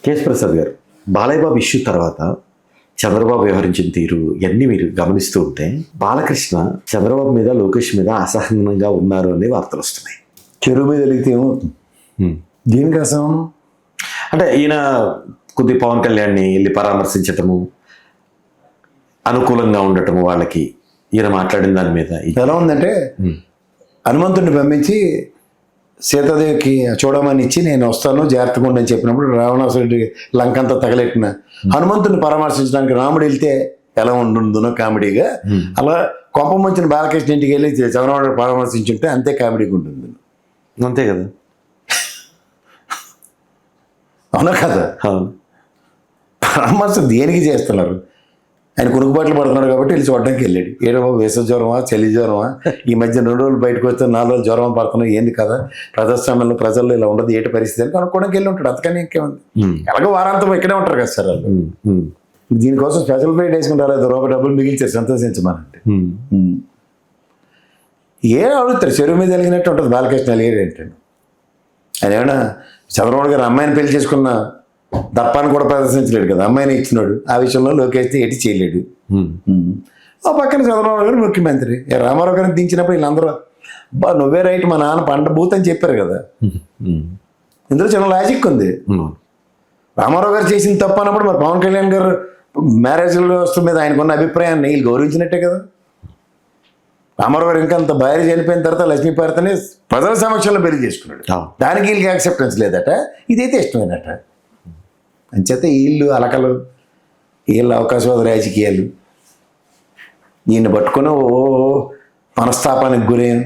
KS Prasad గారు, Balayya Babu issue తర్వాత చంద్రబాబు వ్యవహరించిన తీరు ఇవన్నీ మీరు గమనిస్తూ ఉంటే బాలకృష్ణ చంద్రబాబు మీద లోకేష్ మీద అసహనంగా ఉన్నారు అనే వార్తలు వస్తున్నాయి. చెరువు మీద వెలిగితే ఏమవుతుంది? దీనికి అసహనం అంటే ఈయన కొద్ది పవన్ కళ్యాణ్ని వెళ్ళి పరామర్శించటము, అనుకూలంగా ఉండటము వాళ్ళకి, ఈయన మాట్లాడిన దాని మీద ఎలా ఉందంటే హనుమంతుడిని పంపించి సీతాదేవికి చూడమని ఇచ్చి నేను వస్తాను జాగ్రత్తగా ఉండని చెప్పినప్పుడు రావణాసురుడి లంకంతా తగలెట్టిన హనుమంతుడిని పరామర్శించడానికి రాముడు వెళ్తే ఎలా ఉంటుందో కామెడీగా, అలా కోపం వచ్చిన బాలకృష్ణ ఇంటికి వెళ్ళి చంద్రబాబు పరామర్శించుంటే అంతే కామెడీగా ఉంటుంది. అంతే కదా, అవునా కదా? పరామర్శ దేనికి చేస్తున్నారు? ఆయన కొనుక్కుబాట్లు పడుతున్నాడు కాబట్టి వెళ్ళి చూడడానికి వెళ్ళాడు. ఏడో వేసవ జ్వరమా, చలి జ్వరమా, ఈ మధ్య 2 రోజులు బయటకు వస్తే 4 రోజులు జ్వరం పడుతున్నాయి, ఏంది కదా ప్రజాస్వామ్యంలో ప్రజల్లో ఇలా ఉండదు ఏంటి పరిస్థితి అని కనుక్కోవడానికి వెళ్ళి ఉంటాడు. అంతకని ఇంకేముంది, ఎలాగో వారాంతం ఇక్కడే ఉంటారు కదా సార్ వాళ్ళు. దీనికోసం స్పెషల్ ఫ్లైట్ వేసుకుంటారు, రూపాయి డబ్బులు మిగిల్చారు సంతోషించమనంటే. ఏం అడుగుతారు? చెరువు మీద వెలిగినట్టు ఉంటుంది. బాలకృష్ణ వెలిగాడు ఏంటండి? ఆయన ఏమైనా చంద్రబాబు గారు అమ్మాయిని పెళ్లి చేసుకున్న దప్పాన్ని కూడా ప్రదర్శించలేడు కదా, అమ్మాయిని ఇచ్చినాడు. ఆ విషయంలో లోకేష్ ఎటు చేయలేడు. ఆ పక్కన చంద్రబాబు గారు ముఖ్యమంత్రి, రామారావు గారిని దించినప్పుడు వీళ్ళందరూ బా నువ్వే రైట్, మా నాన్న పంట బూత్ అని చెప్పారు కదా. ఇందులో చిన్న లాజిక్ ఉంది. రామారావు గారు చేసిన తప్పు అన్నప్పుడు మరి పవన్ కళ్యాణ్ గారు మ్యారేజ్ వ్యవస్థ మీద ఆయనకున్న అభిప్రాయాన్ని వీళ్ళు గౌరవించినట్టే కదా. రామారావు గారు ఇంకా అంత భార్య చనిపోయిన తర్వాత లక్ష్మీపార్తని ప్రజల సమక్షంలో పెళ్లి చేసుకున్నాడు. దానికి వీళ్ళకి యాక్సెప్టెన్స్ లేదట, ఇదైతే ఇష్టమేనట. అంచేత వీళ్ళు అలకలు, వీళ్ళ అవకాశవాద రాజకీయాలు దీన్ని పట్టుకుని మనస్తాపానికి గురైన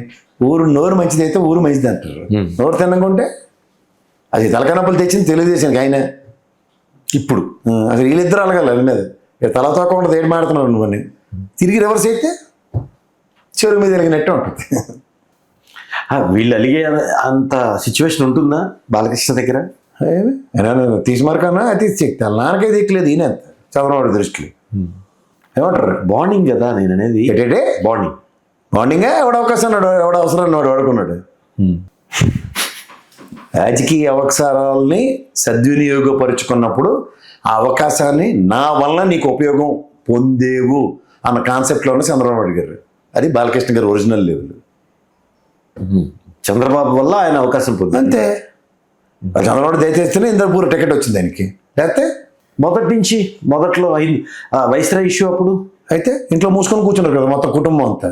నోరు మంచిది అయితే ఊరు మంచిది అంటారు. నోరు తినకుంటే అది తలకనప్పులు తెచ్చింది తెలుగుదేశానికి ఆయన. ఇప్పుడు అసలు వీళ్ళిద్దరు అలగాలి అది మీద తలతోకుండా తేడి మాడుతున్నావు నువ్వని, తిరిగి రివర్స్ అయితే చెరువు మీద వెలిగినట్టు ఉంటుంది. వీళ్ళు అలిగే అంత సిచ్యువేషన్ ఉంటుందా బాలకృష్ణ దగ్గర? తీసుమార్కన్నా తీసి నాన్నకే దిక్కులేదు ఈయన అంత చంద్రబాబు దృష్టిలో. ఏమంటారు? బాండింగ్ కదా నేను అనేది. ఏంటంటే బాండింగే ఎవడ అవకాశం ఎవడ అవసరం వాడు వాడుకున్నాడు. రాజకీయ అవకాశాలని సద్వినియోగపరుచుకున్నప్పుడు ఆ అవకాశాన్ని నా వల్ల నీకు ఉపయోగం పొందేవు అన్న కాన్సెప్ట్లోనే చంద్రబాబు అడిగారు. అది బాలకృష్ణ గారు ఒరిజినల్ లెవెల్. చంద్రబాబు వల్ల ఆయన అవకాశం పొంది అంతే. చంద్రబాబు దయచేస్తేనే ఇంద్రపూర్ టికెట్ వచ్చింది దానికి. లేకపోతే మొదట్లో అయింది వైస్రాయ్ ఇష్యూ. అప్పుడు అయితే ఇంట్లో మూసుకొని కూర్చున్నారు కదా మొత్తం కుటుంబం అంతా.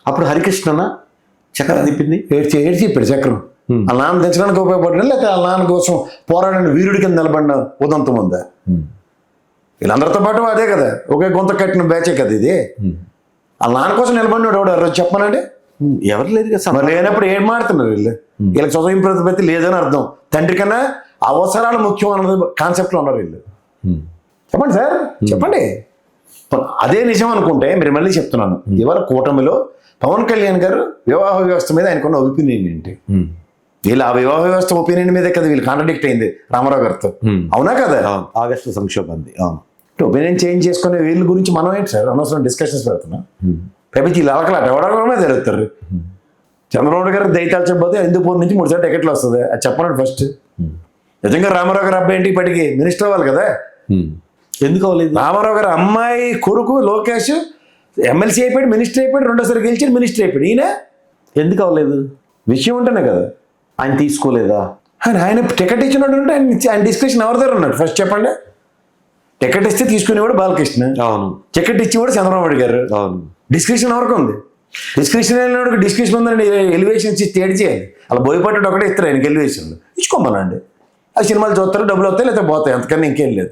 అప్పుడు హరికృష్ణ చక్రం తిప్పింది, ఏడ్చి చెప్పాడు చక్రం. వాళ్ళ నాన్న తెచ్చడానికి ఉపయోగపడ్డా, లేకపోతే వాళ్ళ నాన్న కోసం పోరాడిన వీరుడి కింద నిలబడిన ఉదంతం ఉందా? వీళ్ళందరితో పాటు అదే కదా, ఒకే గొంత కట్టిన బ్యాచే కదా ఇది. వాళ్ళ నాన్న కోసం నిలబడినాడు ఎవడు చెప్పనండి? ఎవరు లేదు కదా. మరి లేనప్పుడు ఏం మాడుతున్నారు వీళ్ళు? వీళ్ళకి స్వయం ప్రతిపత్తి లేదని అర్థం. తండ్రి కన్నా అవసరాలు ముఖ్యం అన్నది కాన్సెప్ట్లో ఉన్నారు వీళ్ళు. చెప్పండి సార్, చెప్పండి. అదే నిజం అనుకుంటే మీరు మళ్ళీ చెప్తున్నాను, ఇవాళ కూటమిలో పవన్ కళ్యాణ్ గారు వివాహ వ్యవస్థ మీద ఆయనకున్న ఒపీనియన్ ఏంటి? వీళ్ళు ఆ వివాహ వ్యవస్థ ఒపీనియన్ మీదే కదా వీళ్ళు కాంట్రడిక్ట్ అయింది రామారావు గారితో. అవునా కదా? ఆగస్టు సంక్షోభంది. ఒపీనియన్ చేంజ్ చేసుకునే వీళ్ళ గురించి మనం ఏంటి సార్ అనవసరం డిస్కషన్స్ పెడుతున్నాం. రేపు వీళ్ళు అలకలాట ఎవడమే జరుగుతారు. చంద్రబాబు గారు దయతాల్చకపోతే హిందూపూర్ నుంచి 3 సార్లు టికెట్లు వస్తుంది. అది చెప్పండి ఫస్ట్. నిజంగా రామారావు గారు అబ్బాయి ఏంటి ఇప్పటికి మినిస్టర్ అవ్వాలి కదా? ఎందుకు అవ్వలేదు? రామారావు గారు అమ్మాయి కొడుకు లోకేష్ ఎమ్మెల్సీ అయిపోయాడు, మినిస్టర్ అయిపోయాడు, 2సారి గెలిచాడు, మినిస్టర్ అయిపోయాడు. ఈయన ఎందుకు అవ్వలేదు? విషయం ఉంటేనే కదా. ఆయన తీసుకోలేదా? ఆయన టికెట్ ఇచ్చినట్టు ఉంటే ఆయన డిస్కషన్ ఎవరి దగ్గర ఉన్నాడు ఫస్ట్ చెప్పండి. టికెట్ ఇస్తే తీసుకునేవాడు బాలకృష్ణ. అవును. టికెట్ ఇచ్చేవాడు చంద్రబాబు గారు. అవును. డిస్క్రిప్షన్ ఎవరికి ఉంది? డిస్క్రిప్షన్ వెళ్ళినప్పుడు డిస్క్రిప్షన్ ఉందండి, ఎలివేషన్ ఇచ్చి తేడి చేయాలి. అలా బోయపట్టు ఒకటే ఇస్తారు ఆయనకి ఎలివేషన్లు ఇచ్చుకోమనండి. ఆ సినిమాలు చూస్తారు, డబ్బులు వస్తాయి, లేకపోతే పోతాయి, అంతకన్నా ఇంకేం లేదు.